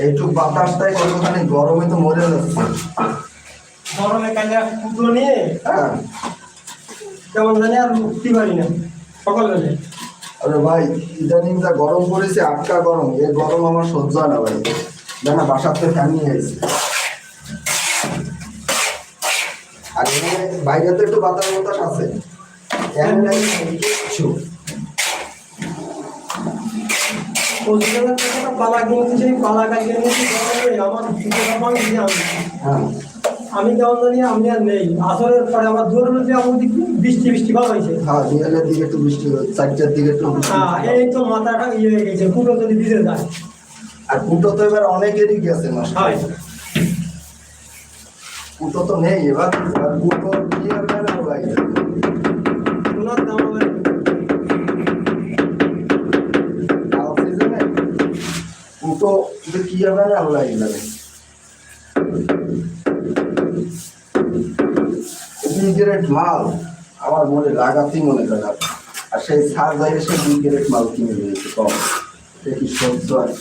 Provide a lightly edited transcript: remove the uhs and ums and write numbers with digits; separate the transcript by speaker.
Speaker 1: এইটুক বাতাসটাই কতখানি গরমে তো মরে যাচ্ছে।
Speaker 2: গরমে কালে কুটো নিয়ে
Speaker 1: হ্যাঁ
Speaker 2: কেমন জানি আর মুক্তি পারি না সকালবেলা।
Speaker 1: আরে ভাই ইদানিং যা গরম পড়েছে, আটকা গরম, এই গরম আমার সহ্য হয় না ভাই। জানা বাসাতে ফ্যান নিয়ে এসেছি, আর এখানে বাইরে তো একটু বাতাস বাতাস আছে, ফ্যান নাই কিচ্ছু।
Speaker 2: পালা কিনছি, সেই পালা কাটিয়ে নিয়েছি আমার
Speaker 1: হ্যাঁ
Speaker 2: আমি কেমন জানি আমি আর নেই। আসরের পরে আমার দূরের মধ্যে আমাদের বৃষ্টি বৃষ্টি ভাব হয়েছে।
Speaker 1: হ্যাঁ বিকেলের দিকে একটু বৃষ্টি হচ্ছে, 4টার দিকে একটু বৃষ্টি হচ্ছে।
Speaker 2: এই তো মাথাটা ইয়ে হয়ে গেছে, পুরো যদি ভিজে যায়।
Speaker 1: আর কুটো তো এবার অনেকেরই গেছে নষ্ট।
Speaker 2: হয়
Speaker 1: কুটো তো নেই এবার, আর কুটো কি আর কেন ভাই,
Speaker 2: সোনার দাম হবে
Speaker 1: তাও সিজনে কুটো যে কি হবে না আল্লাহ জানে। গ্রেড মাল আমার মনে লাগাতেই মনে করে না, আর সেই সার বাইরে সে 2 গ্রেড মাল কিনে নিয়েছে কম, সে কি সহ্য হয়?